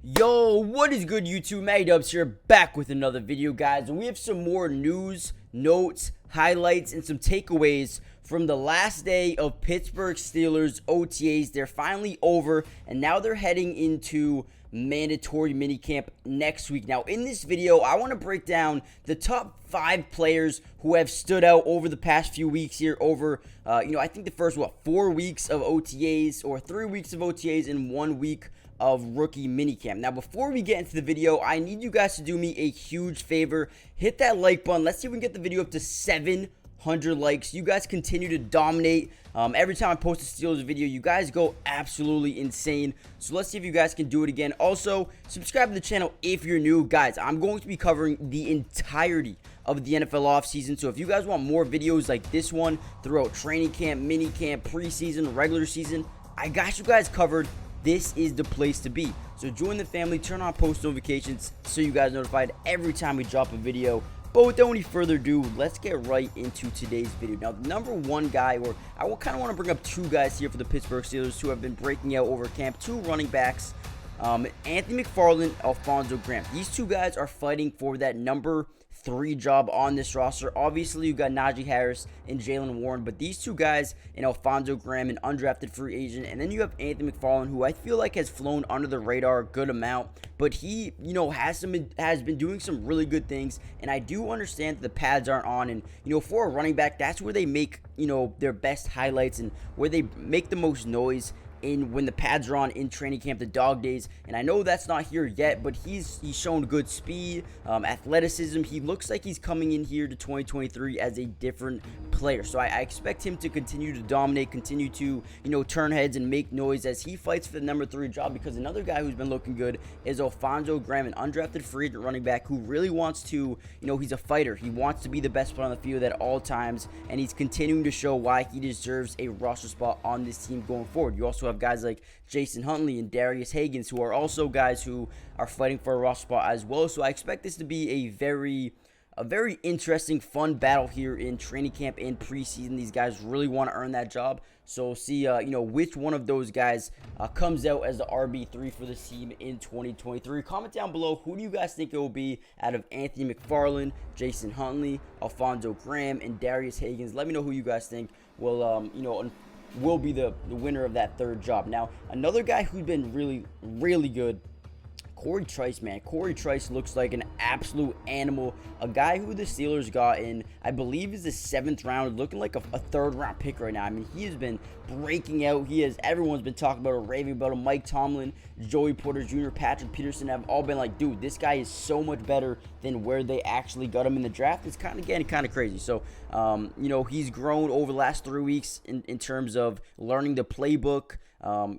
Yo, what is good, YouTube? Matty Dubs here, back with another video, guys, and we have some more news, notes, highlights, and some takeaways from the last day of Pittsburgh Steelers OTAs. They're finally over, and now they're heading into mandatory minicamp next week. Now, in this video, I want to break down the top 5 players who have stood out over the past few weeks here, over, I think the first, 4 weeks of OTAs, or 3 weeks of OTAs and 1 week of rookie minicamp. Now, before we get into the video, I need you guys to do me a huge favor. Hit that like button. Let's see if we can get the video up to 700 likes. You guys continue to dominate. Every time I post a Steelers video, you guys go absolutely insane. So let's see if you guys can do it again. Also, subscribe to the channel if you're new. Guys, I'm going to be covering the entirety of the NFL offseason. So if you guys want more videos like this one throughout training camp, minicamp, preseason, regular season, I got you guys covered. This is the place to be. So join the family, turn on post notifications so you guys are notified every time we drop a video. But without any further ado, let's get right into today's video. Now, the number one guy, or I will kind of want to bring up 2 guys here for the Pittsburgh Steelers who have been breaking out over camp, 2 running backs, Anthony McFarland, Alfonso Graham. These 2 guys are fighting for that number 3 job on this roster. Obviously, you got Najee Harris and Jalen Warren, but these 2 guys, and Alfonso Graham, an undrafted free agent, and then you have Anthony McFarland, who I feel like has flown under the radar a good amount, but he, has been doing some really good things, and I do understand that the pads aren't on, and, for a running back, that's where they make, their best highlights and where they make the most noise. When the pads are on in training camp, the dog days, and I know that's not here yet, but he's shown good speed, athleticism. He looks like he's coming in here to 2023 as a different player, so I expect him to continue to dominate, continue to turn heads and make noise as he fights for the number 3 job. Because another guy who's been looking good is Alfonso Graham, an undrafted free agent running back who really wants to, he's a fighter. He wants to be the best player on the field at all times, and he's continuing to show why he deserves a roster spot on this team going forward. You also have guys like Jason Huntley and Darius Higgins, who are also guys who are fighting for a roster spot as well. So I expect this to be a very interesting, fun battle here in training camp and preseason. These guys really want to earn that job. So we'll see, which one of those guys comes out as the RB3 for this team in 2023. Comment down below, who do you guys think it will be out of Anthony McFarland, Jason Huntley, Alfonso Graham, and Darius Higgins? Let me know who you guys think will be the winner of that 3rd job. Now, another guy who's been really good, Corey Trice, man. Corey Trice looks like an absolute animal. A guy who the Steelers got in, I believe, is the 7th round, looking like a 3rd round pick right now. I mean, he has been breaking out. Everyone's been talking about him, raving about him. Mike Tomlin, Joey Porter Jr., Patrick Peterson have all been like, dude, this guy is so much better than where they actually got him in the draft. It's kind of getting kind of crazy. So, he's grown over the last 3 weeks in terms of learning the playbook,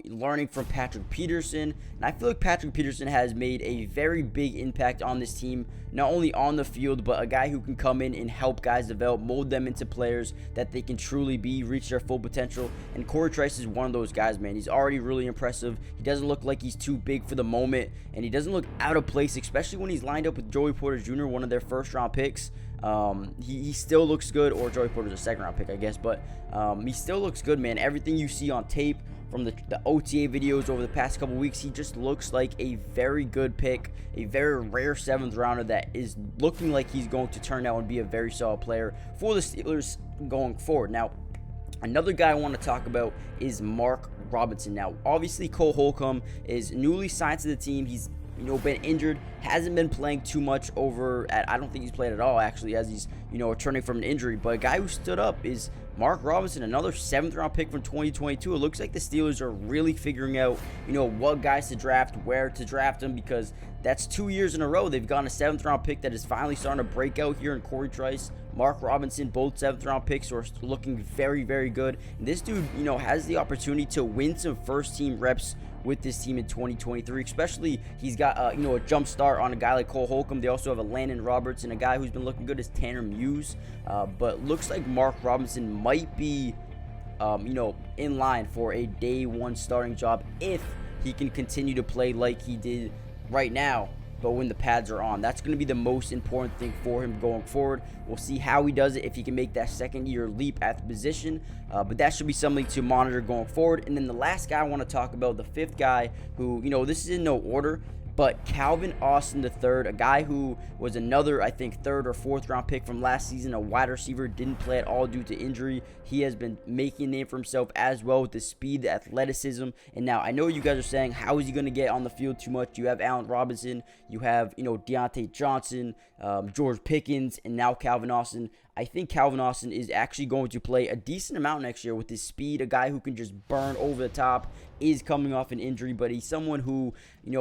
learning from Patrick Peterson, and I feel like Patrick Peterson has made a very big impact on this team, not only on the field, but a guy who can come in and help guys develop, mold them into players that they can truly be, reach their full potential. And Corey Trice is one of those guys, man. He's already really impressive. He doesn't look like he's too big for the moment, and he doesn't look out of place, especially when he's lined up with Joey Porter Jr., one of their 1st round picks. He still looks good, or Joey Porter's a 2nd round pick, I guess, but he still looks good, man. Everything you see on tape from the OTA videos over the past couple weeks, he just looks like a very good pick, a very rare 7th rounder that is looking like he's going to turn out and be a very solid player for the Steelers going forward. Now, another guy I want to talk about is Mark Robinson. Now, obviously, Cole Holcomb is newly signed to the team. He's been injured, hasn't been playing too much I don't think he's played at all, actually, as he's, returning from an injury. But a guy who stood up is Mark Robinson, another 7th round pick from 2022. It looks like the Steelers are really figuring out, what guys to draft, where to draft them, because that's 2 years in a row they've gotten a 7th round pick that is finally starting to break out here in Corey Trice, Mark Robinson. Both 7th round picks are looking very good. And this dude, has the opportunity to win some 1st team reps with this team in 2023, especially he's got a jump start on a guy like Cole Holcomb. They also have a Landon Roberts, and a guy who's been looking good is Tanner Muse, but looks like Mark Robinson might be in line for a day 1 starting job if he can continue to play like he did right now but when the pads are on. That's going to be the most important thing for him going forward. We'll see how he does it, if he can make that second-year leap at the position, but that should be something to monitor going forward. And then the last guy I want to talk about, the fifth guy who, this is in no order, But Calvin Austin III, a guy who was another, I think, 3rd or 4th round pick from last season, a wide receiver, didn't play at all due to injury. He has been making a name for himself as well with the speed, the athleticism. And now I know you guys are saying, how is he going to get on the field too much? You have Allen Robinson, you have, Deontay Johnson, George Pickens, and now Calvin Austin. I think Calvin Austin is actually going to play a decent amount next year with his speed, a guy who can just burn over the top, is coming off an injury, but he's someone who,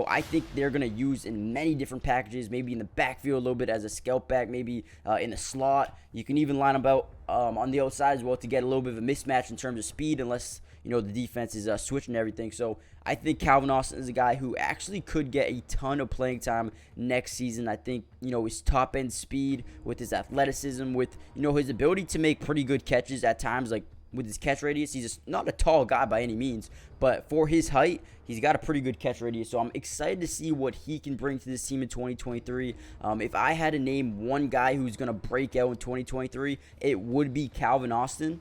I think they're going to use in many different packages, maybe in the backfield a little bit as a scout back, maybe in the slot. You can even line him out on the outside as well to get a little bit of a mismatch in terms of speed, unless, the defense is switching everything. So I think Calvin Austin is a guy who actually could get a ton of playing time next season. I think, his top-end speed with his athleticism, with, his ability to make pretty good catches at times, like with his catch radius. He's just not a tall guy by any means, but for his height, he's got a pretty good catch radius. So I'm excited to see what he can bring to this team in 2023. If I had to name one guy who's going to break out in 2023, it would be Calvin Austin.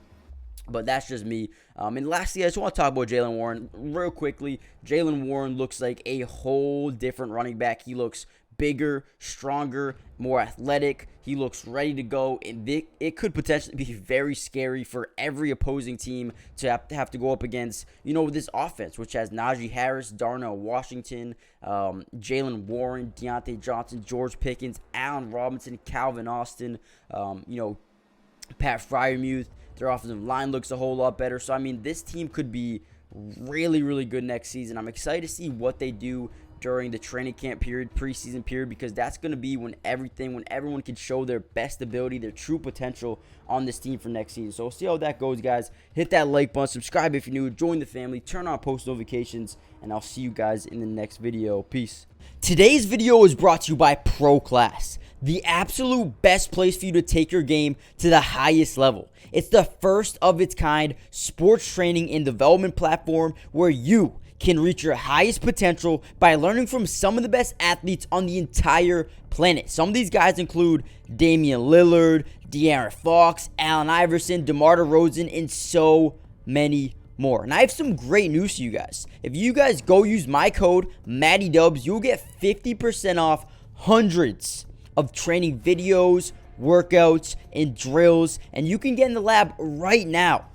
But that's just me. And lastly, I just want to talk about Jaylen Warren real quickly. Jaylen Warren looks like a whole different running back. He looks bigger, stronger, more athletic. He looks ready to go, and it could potentially be very scary for every opposing team to have to go up against, with this offense, which has Najee Harris, Darnell Washington, Jaylen Warren, Deontay Johnson, George Pickens, Allen Robinson, Calvin Austin, Pat Freiermuth. Their offensive line looks a whole lot better. So, I mean, this team could be really, really good next season. I'm excited to see what they do during the training camp period, preseason period, because that's going to be when everyone can show their best ability, their true potential on this team for next season. So we'll see how that goes, guys. Hit that like button, subscribe if you're new, join the family, turn on post notifications, and I'll see you guys in the next video. Peace. Today's video is brought to you by Pro Class, the absolute best place for you to take your game to the highest level. It's the first of its kind sports training and development platform where you can reach your highest potential by learning from some of the best athletes on the entire planet. Some of these guys include Damian Lillard, De'Aaron Fox, Allen Iverson, DeMar DeRozan, and so many more. And I have some great news to you guys. If you guys go use my code MattyDubs, you'll get 50% off hundreds of training videos, workouts, and drills, and you can get in the lab right now.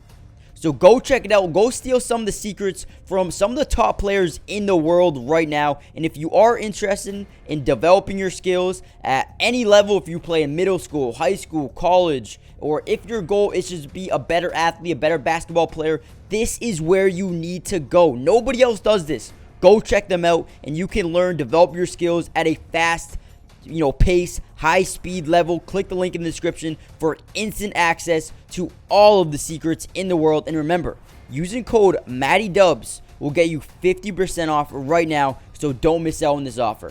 So go check it out. Go steal some of the secrets from some of the top players in the world right now. And if you are interested in developing your skills at any level, if you play in middle school, high school, college, or if your goal is just to be a better athlete, a better basketball player, this is where you need to go. Nobody else does this. Go check them out, and you can learn, develop your skills at a fast pace, high speed level. Click the link in the description for instant access to all of the secrets in the world. And remember, using code MattyDubs will get you 50% off right now, so don't miss out on this offer.